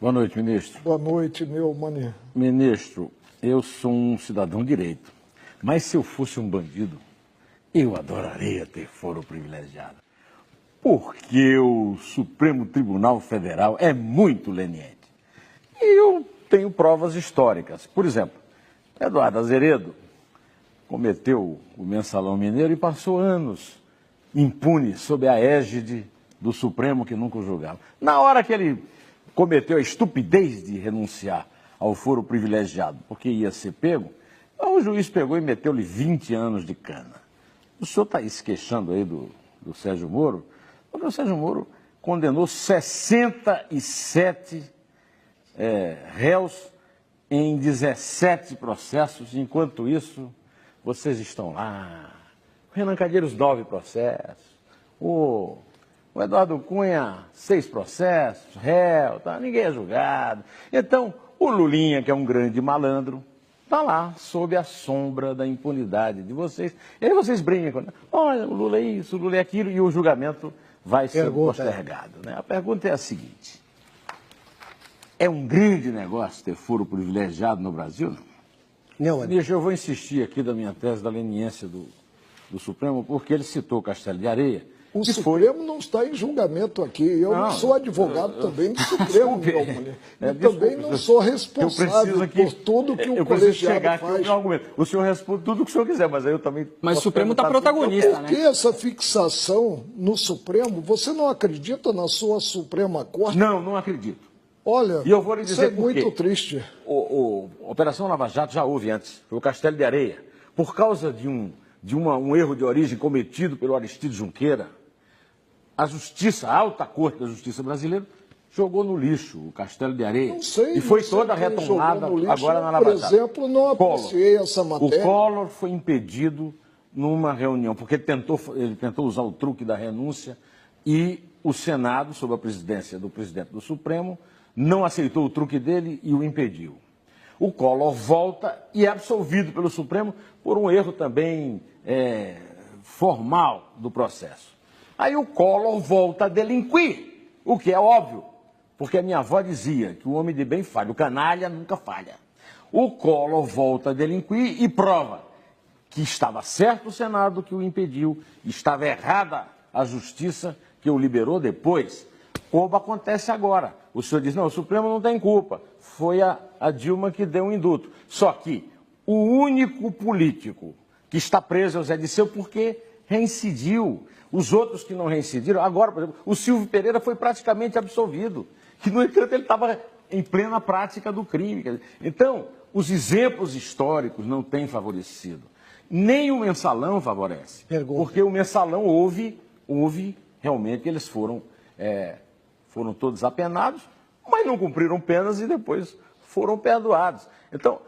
Boa noite, ministro. Boa noite, Neumann. Ministro, eu sou um cidadão direito, mas se eu fosse um bandido, eu adoraria ter foro privilegiado. Porque o Supremo Tribunal Federal é muito leniente. E eu tenho provas históricas. Por exemplo, Eduardo Azeredo cometeu o Mensalão Mineiro e passou anos impune sob a égide do Supremo que nunca o julgava. Na hora que ele cometeu a estupidez de renunciar ao foro privilegiado, porque ia ser pego, o juiz pegou e meteu-lhe 20 anos de cana. O senhor está se queixando aí do Sérgio Moro, porque o Sérgio Moro condenou 67 réus em 17 processos, enquanto isso, vocês estão lá. O Renan Calheiros, 9 processos. O Eduardo Cunha, 6 processos, réu, tá, ninguém é julgado. Então, o Lulinha, que é um grande malandro, está lá, sob a sombra da impunidade de vocês. E aí vocês brincam, né? Olha, o Lula é isso, o Lula é aquilo, e o julgamento vai ser postergado. Né? A pergunta é a seguinte: é um grande negócio ter foro privilegiado no Brasil? Não. Deixa, eu vou insistir aqui da minha tese da leniência do Supremo, porque ele citou Castelo de Areia. O Supremo não está em julgamento aqui. Eu não sou advogado também do Supremo, Neumann. E também não sou responsável por tudo que o colegiado faz. O senhor responde tudo o que o senhor quiser, mas aí eu também... Mas o Supremo está protagonista, né? Por que essa fixação no Supremo? Você não acredita na sua Suprema Corte? Não, não acredito. Olha, e eu vou lhe dizer isso é muito triste. A Operação Lava Jato já houve antes, foi o Castelo de Areia. Por causa de um erro de origem cometido pelo Aristides Junqueira, a Justiça, a Alta Corte da Justiça Brasileira, jogou no lixo o Castelo de Areia. Não sei, e foi toda retomada agora na Lava Jato. Por exemplo, não apreciei essa matéria. O Collor foi impedido numa reunião, porque ele tentou usar o truque da renúncia e o Senado, sob a presidência do presidente do Supremo, não aceitou o truque dele e o impediu. O Collor volta e é absolvido pelo Supremo por um erro também formal do processo. Aí o Collor volta a delinquir, o que é óbvio, porque a minha avó dizia que o homem de bem falha, o canalha nunca falha. O Collor volta a delinquir e prova que estava certo o Senado que o impediu, estava errada a Justiça que o liberou depois, como acontece agora. O senhor diz, não, o Supremo não tem culpa, foi a Dilma que deu um induto. Só que o único político que está preso é o Zé Disseu porque reincidiu. Os outros que não reincidiram, agora, por exemplo, o Silvio Pereira foi praticamente absolvido. E, no entanto, ele estava em plena prática do crime. Então, os exemplos históricos não têm favorecido. Nem o Mensalão favorece. Porque o Mensalão houve realmente, eles foram todos apenados, mas não cumpriram penas e depois foram perdoados. Então,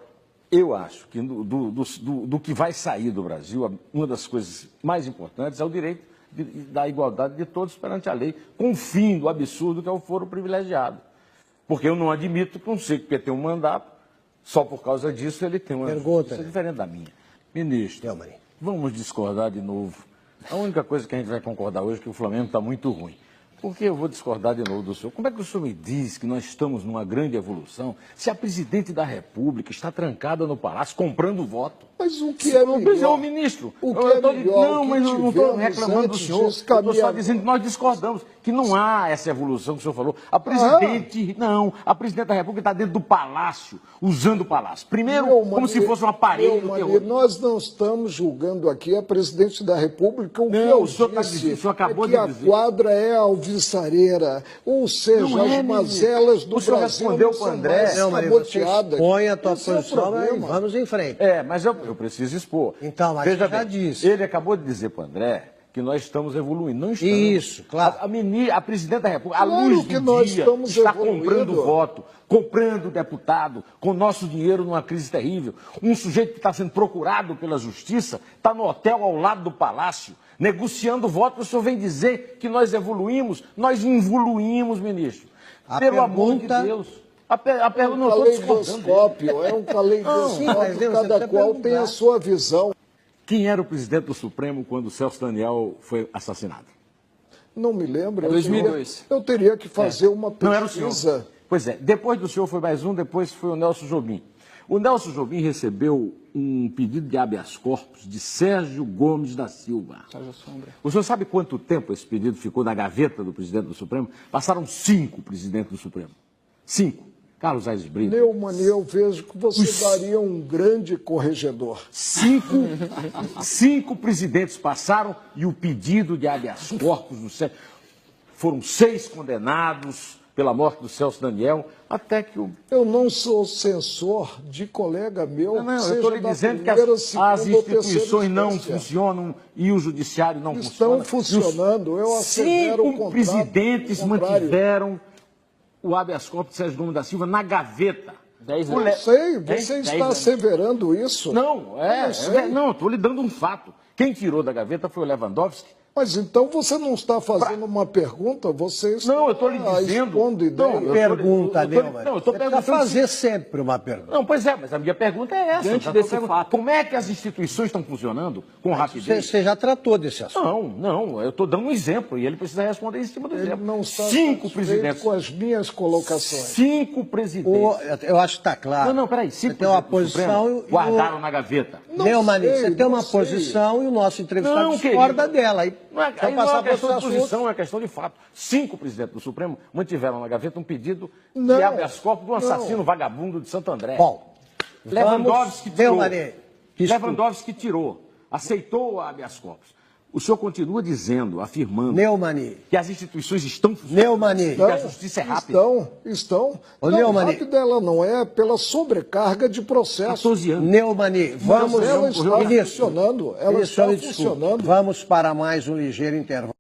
eu acho que do que vai sair do Brasil, uma das coisas mais importantes é o direito da igualdade de todos perante a lei, com o fim do absurdo que é o foro privilegiado. Porque eu não admito que um SEC que tem um mandato, só por causa disso ele tem uma justiça diferente da minha. Ministro, vamos discordar de novo. A única coisa que a gente vai concordar hoje é que o Flamengo está muito ruim. Por que eu vou discordar de novo do senhor? Como é que o senhor me diz que nós estamos numa grande evolução se a presidente da República está trancada no Palácio comprando voto? Mas o que é melhor? Ministro, o que é melhor? Não, mas eu não estou reclamando do senhor. Eu estou só dizendo que nós discordamos, que não há essa evolução que o senhor falou. A presidente da República está dentro do Palácio, usando o Palácio. Primeiro, como se fosse um aparelho. Nós não estamos julgando aqui a presidente da República. O que eu disse o senhor acabou é que de dizer. A quadra é alvissareira, ou seja, as mazelas do Brasil respondeu para o André. Saboteadas. Põe a tua posição e vamos em frente. Mas eu preciso expor. Então, mas veja já bem, disse. Ele acabou de dizer para o André que nós estamos evoluindo. Não estamos. Isso, claro. A presidente da República, à luz do dia, está comprando voto, comprando deputado, com nosso dinheiro numa crise terrível. Um sujeito que está sendo procurado pela Justiça, está no hotel ao lado do Palácio, negociando voto. O senhor vem dizer que nós evoluímos? Nós involuímos, ministro. Pelo amor de Deus. A pergunta não estou discordando. É um caleidoscópio, cada qual tem a sua visão. Quem era o presidente do Supremo quando o Celso Daniel foi assassinado? Não me lembro. 2002. Eu teria que fazer uma pesquisa. Não era o senhor. Pois é, depois do senhor foi mais um, depois foi o Nelson Jobim. O Nelson Jobim recebeu um pedido de habeas corpus de Sérgio Gomes da Silva. Sérgio Sombra. O senhor sabe quanto tempo esse pedido ficou na gaveta do presidente do Supremo? Passaram 5 presidentes do Supremo. 5. Carlos Aires Brito. Neumann, eu vejo que você daria um grande corregedor. 5 presidentes passaram e o pedido de habeas corpus do Sérgio. Foram 6 condenados pela morte do Celso Daniel, até que o... Eu não sou censor de colega meu. Não, eu estou lhe dizendo que as instituições não funcionam e o judiciário não funciona. Estão funcionando, eu assevero o contrário. 5 presidentes mantiveram o habeas corpus de Sérgio Gomes da Silva na gaveta. 10 anos. Eu sei, você está asseverando isso. Não, não, estou lhe dando um fato. Quem tirou da gaveta foi o Lewandowski. Mas então você não está fazendo uma pergunta, você está eu estou lhe dizendo. Pergunta, Neumann. Não, eu estou perguntando. Fazer sempre uma pergunta. Não, pois é, mas a minha pergunta é essa. Diante desse fato. Como é que as instituições estão funcionando com rapidez? Você já tratou desse assunto. Não, eu estou dando um exemplo e ele precisa responder em cima do exemplo. Não está 5 presidentes. Com as minhas colocações. 5 presidentes. Eu acho que está claro. Não, peraí. 5 você tem uma posição guardaram na gaveta. Neumann, você tem uma posição e o nosso entrevistado discorda dela. Não é questão de posição, é questão de fato. 5 presidentes do Supremo mantiveram na gaveta um pedido de habeas corpus do assassino vagabundo de Santo André. Bom, Lewandowski tirou, aceitou o habeas corpus. O senhor continua dizendo, afirmando que as instituições estão funcionando, que a justiça é rápida. Estão. Rápida ela não é pela sobrecarga de processo. 14 anos. Neumann, vamos... Ela está funcionando. Vamos para mais um ligeiro intervalo.